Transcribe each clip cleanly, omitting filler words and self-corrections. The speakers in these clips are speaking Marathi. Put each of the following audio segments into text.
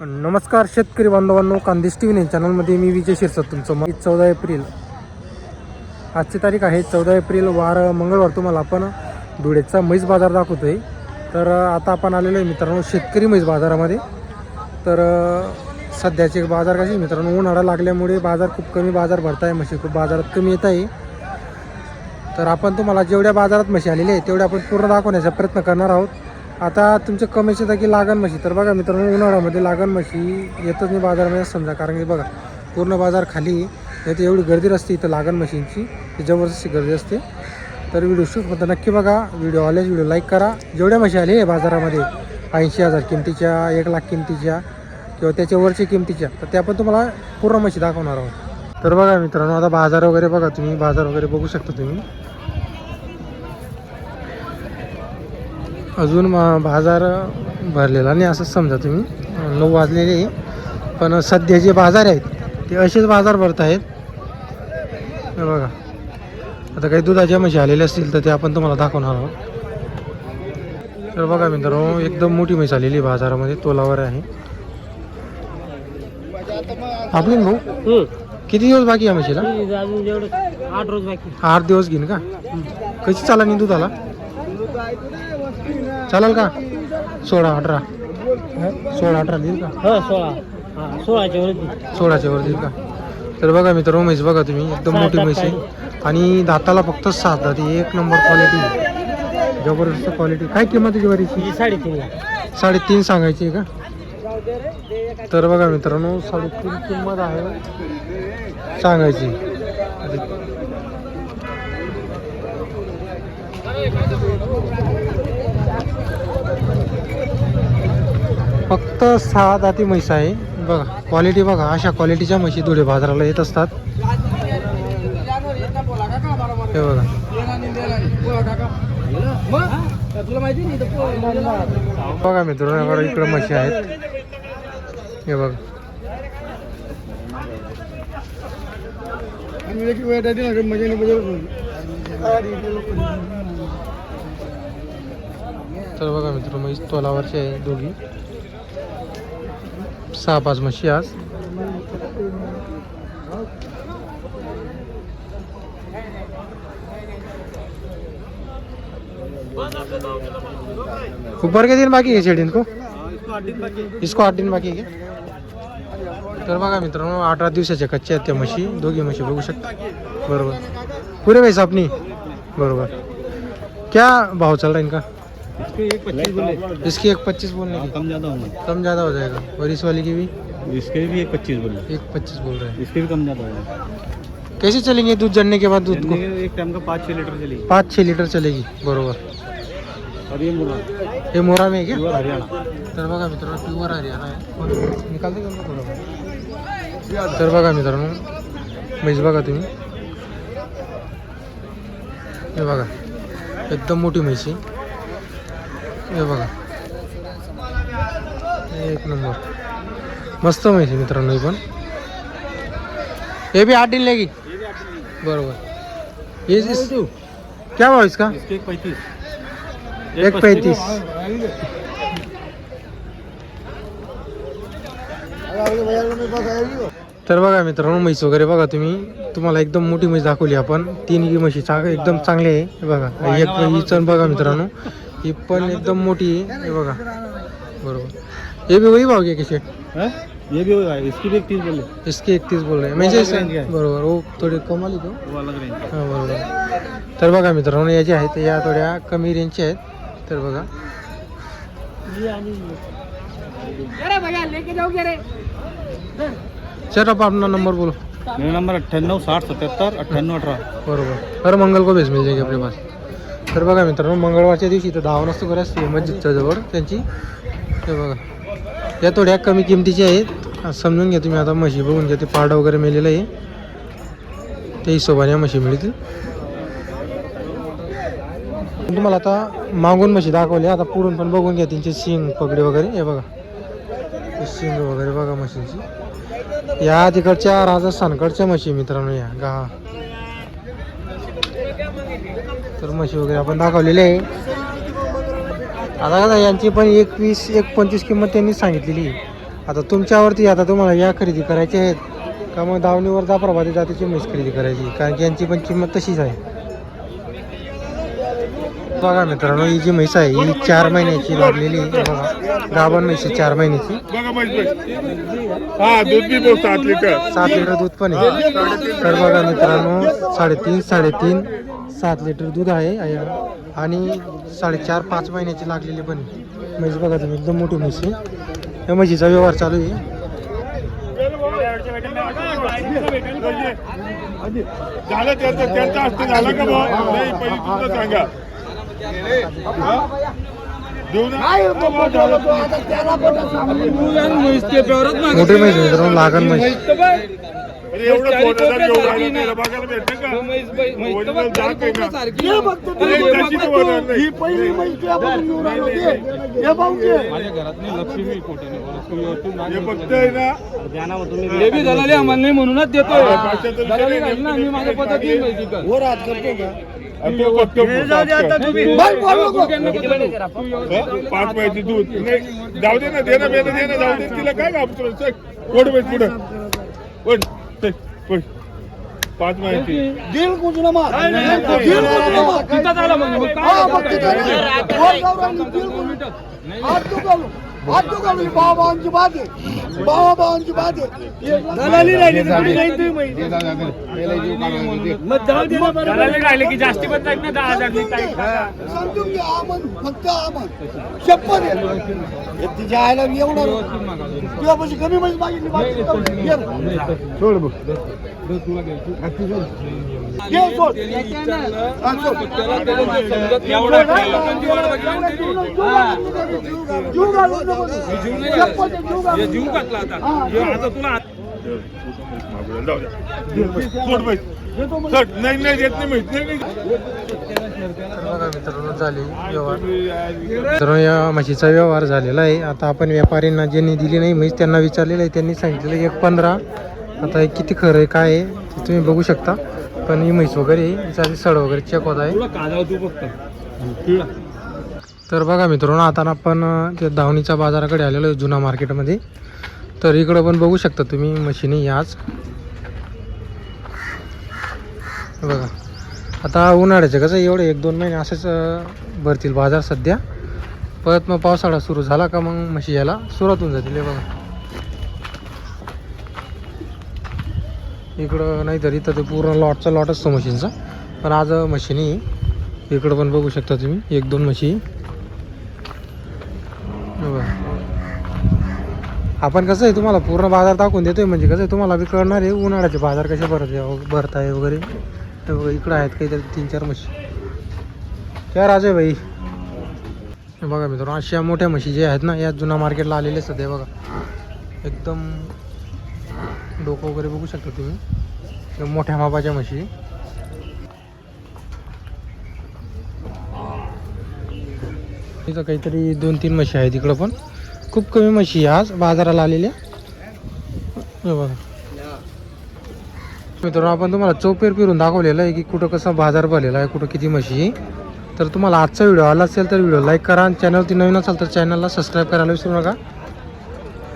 नमस्कार शेतकरी बांधवांनो, कांदेश टी व्ही चॅनलमध्ये मी विजय शिरसाट तुमचं 14 एप्रिल आजची तारीख आहे 14 एप्रिल वार मंगळवार. तुम्हाला आपण धुळेचा म्हैस बाजार दाखवतो आहे. तर आता आपण आलेलो आहे मित्रांनो शेतकरी म्हैस बाजारामध्ये. तर सध्याचे बाजार कसे मित्रांनो, उन्हाळा लागल्यामुळे बाजार खूप कमी बाजार भरत आहे, म्हशी खूप बाजारात कमी येत आहे. तर आपण तुम्हाला जेवढ्या बाजारात म्हशी आलेले आहे तेवढ्या आपण पूर्ण दाखवण्याचा प्रयत्न करणार आहोत. आता तुमचे कमीचे तर की लागण म्हशी, तर बघा मित्रांनो उन्हाळ्यामध्ये लागण म्हशी येतच नाही बाजारामध्ये समजा, कारण की बघा पूर्ण बाजार खाली येते, एवढी गर्दी असते इथं लागण म्हशींची, ती जबरदस्ती गर्दी असते. तर व्हिडिओ शूट होता नक्की बघा, व्हिडिओ आल्यास व्हिडिओ लाईक करा. जेवढ्या म्हशी आले आहे बाजारामध्ये 80,000 किमतीच्या, 1,00,000 किमतीच्या किंवा त्याच्या वरच्या किमतीच्या, तर त्या पण तुम्हाला पूर्ण म्हशी दाखवणार आहोत. तर बघा मित्रांनो आता बाजार वगैरे बघा, तुम्ही बाजार वगैरे बघू शकता तुम्ही. अजून बाजार भरलेला नाही असं समजा तुम्ही, 9 वाजलेले, पण सध्या जे बाजार आहेत ते असेच बाजार भरत आहेत. हे बघा आता काही दुधाच्या म्हशी आलेल्या असतील तर ते आपण तुम्हाला दाखवणार आहोत. तर बघा मित्रांनो एकदम मोठी म्हैस आलेली बाजारामध्ये, तोलावर आहे आपली भाऊ. किती दिवस बाकी आहे म्हशीला? 8 रोज बाकी. 8 दिवस घेईन का? कशी चाला नाही दुधाला? चालेल का? 16-18 देईल का? 16च्या वर देईल का? तर बघा मित्रांनो म्हैस बघा तुम्ही, एकदम मोठी म्हैस आहे आणि दाताला फक्त 7 दात, 1 नंबर क्वालिटी, जबरदस्त क्वालिटी. काय किंमत आहे वरीची? 3.5 सांगायची आहे का? तर बघा मित्रांनो 3.5 किंमत आहे सांगायची. फक्त 6 दाती म्हैस आहे. बघा क्वालिटी बघा, अशा क्वालिटीच्या म्हशी धुळे बाजाराला येत असतात. हे बघा बघा मित्रांनो इकडे म्हशी आहेत. हे बघा तर बघा मित्रांनो म्हैस तोलावरची आहे दोघी, 6-5 म्हशी आज. ऊपर के दिन बाकी है शेड इनको? इसको 8 दिन बाकी है. तर बघा मित्रांनो 18 दिवसाच्या कच्च्या आहेत त्या म्हशी, दोघी म्हशी बघू शकता. बरोबर पुरे वैसा अपनी बरोबर. क्या भाव चल रहा है इनका? इसकी 1.25 बोलने की, कम ज़्यादा हो जाएगा. और इस वाली की भी? इसके भी 1.25 बोल रहे हैं. 1.25 बोल रहे हैं. इसके भी कम ज़्यादा होगा. कैसे चलेंगे दूध जड़ने के बाद? दूध को एक टाइम का 5-6 लीटर चलेगी. 5-6 लीटर चलेगी. बरोबर. और ये मोरा में है क्या? प्युअर हरियाणा. तर बघा मित्रांनो प्युअर हरियाणा आहे. निकालते का थोडं? तर बघा मित्रांनो म्हैस बघा तुम्ही, हे बघा एकदम मोठी म्हैस आहे. हे बघा एक नंबर मस्त म्हैस आहे मित्रांनो. हे पण ये भी 8 दिन लेगी. बरोबर. ये क्या भाव इसका? 1.35. तर बघा मित्रांनो म्हैस वगैरे बघा तुम्ही, तुम्हाला एकदम मोठी म्हैस दाखवली आपण. 3 म्हशी एकदम चांगले आहे. हे बघा एक हिचण बघा मित्रांनो, ही पण एकदम मोठी आहे. हे बघा बरोबर. ये भी वही भाव कैसे? ये भी होगा. इसकी भी 31 बोल रहे. इसके 31 बोल रहे म्हणजे बरोबर. हो थोडे कमाल तो. हां बरोबर. तर बघा मित्रांनो याचे आहेत या थोड्या कमी रेंजचे आहेत. तर बघा सर आप अपना नंबर बोलो. मेरा नंबर 98 60 77 98 18. बरोबर. हर मंगल को भेज मिल जाएगी आपल्या पास. तर बघा मित्रांनो मंगळवारच्या दिवशी इथं 10 वाजता करे असते मस्जिदच्या जवळ त्यांची. हे बघा या थोड्या कमी किमतीच्या आहेत, समजून घ्या तुम्ही. आता म्हशी बघून घ्या, ते पारडा वगैरे मेलेलं आहे, त्या हिशोबाने म्हशी मिळतील तुम्हाला. आता मागून म्हशी दाखवल्या, आता पुढून पण बघून घ्या त्यांचे शिंग पगडे वगैरे. हे बघा शिंग वगैरे बघा म्हशींची. या तिकडच्या राजस्थानकडच्या म्हशी मित्रांनो या गा. तर म्हशी वगैरे आपण दाखवलेले आहे. आता का यांची पण 21-25 किंमत त्यांनी सांगितलेली. आता तुमच्यावरती, आता तुम्हाला या खरेदी करायची आहेत का मग दावणीवर जाफराबादी जातीची म्हैस खरेदी करायची, कारण की यांची पण किंमत तशीच आहे. बघा मित्रांनो, ही जी म्हैस आहे ही 4 महिन्याची लागलेली आहे. बघा गाभण म्हैस आहे 4 महिन्याची. हा दूध बी 7 लिटर 7 लिटर दूध पण आहे. तर बघा मित्रांनो, 3.5 7 लिटर दूध आहे आणि 4.5-5 महिन्याची लागलेली पण आहे म्हैस. बघा तुम्ही, एकदम मोठी म्हैस आहे. या म्हशीचा व्यवहार चालू आहे. झालं त्यांचा असतं झालं का भाऊ? नाही पहिले तुमचं सांगा. मोठी म्हैस आहे मित्रांनो, लागण म्हैस. एवढं बघायला भेटतं का? ओरिजिनल जात आहे ना. हे फक्त आहे ना, म्हणूनच देतोय. माझ्या तो फक्त 5 महिन्याची दूध नाही. जाऊ दे ना, दे ना जाऊ दे. तिला काय घाबतो? ओढ बाई पुढं ओढ. 5 महिन्याची दिल कुठून मार बाबांची बात आहे. बाबांची बात आहे. राहिले की जास्ती पण जाईल ना 10,000. समजून घ्या. आमन फक्त आमन शपथ आहे. तिच्या आयला एवढं तुला पैसे कमी म्हणजे मागितली. सोड बघ. नाही देत नाही माहित नाही. बघा मित्रांनो, झाली व्यवहार. मित्रांनो, या म्हशीचा व्यवहार झालेला आहे. आता आपण व्यापाऱ्यांना ज्यांनी दिली नाही म्हैस त्यांना विचारलेलं आहे. त्यांनी सांगितलेलं 1.15. आता हे किती खरं आहे काय आहे ते तुम्ही बघू शकता. पण ही म्हैस वगैरे हिचा सड वगैरे चेक होत आहे. तर बघा मित्रांनो, आता आपण त्या धावणीच्या बाजाराकडे आलेलो आहे, जुना मार्केटमध्ये. तर इकडं पण बघू शकता तुम्ही म्हशीनी याच. बघा आता उन्हाळ्याचं कसं एवढं 1-2 महिने असेच भरतील बाजार सध्या. परत मग पावसाळा सुरू झाला का मग म्हशी यायला सुरुवात होऊन जातील. हे बघा इकडं, नाही तर इथं ते पूर्ण लॉट असतो म्हशींचा. पण आज म्हशीनी इकडं पण बघू शकता तुम्ही 1-2 म्हशी. बघा आपण कसं आहे तुम्हाला पूर्ण बाजार दाखवून देतोय, म्हणजे कसं आहे तुम्हाला बी कळणार आहे उन्हाळ्याचे बाजार कसे भरत आहे वगैरे. हे बघा इकडं आहेत काहीतरी 3-4 म्हशी. क्या राजे भाई. हे बघा मित्रांनो, अशा मोठ्या म्हशी जे आहेत ना या जुना मार्केटला आलेले सध्या. बघा एकदम डोकं वगैरे बघू शकता तुम्ही, मोठ्या मापाच्या म्हशी. इथं काहीतरी 2-3 म्हशी आहेत. इकडं पण खूप कमी म्हशी आज बाजाराला आलेल्या. हे बघा मित्रांनो, आपण तुम्हाला चौफेर फिरून दाखवलेलं आहे की कुठं कसं बाजार भरलेला आहे, कुठं किती म्हशी आहे. तर तुम्हाला आजचा व्हिडिओ आला असेल तर व्हिडिओ लाईक करा आणि चॅनलवरती नवीन असेल तर चॅनलला सबस्क्राईब करायला विसरू नका.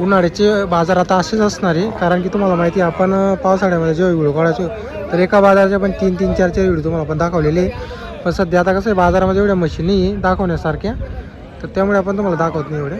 उन्हाळ्याचे बाजार आता असेच असणार आहे, कारण की तुम्हाला माहिती आहे आपण पावसाळ्यामध्ये जेव्हा व्हिडिओ काढायचो तर एका बाजाराचे पण 3-3, 4-4 व्हिडिओ तुम्हाला आपण दाखवलेले आहे. पण सध्या आता कसं आहे बाजारामध्ये एवढ्या मशीन नाही दाखवण्यासारख्या, तर त्यामुळे आपण तुम्हाला दाखवत नाही एवढ्या.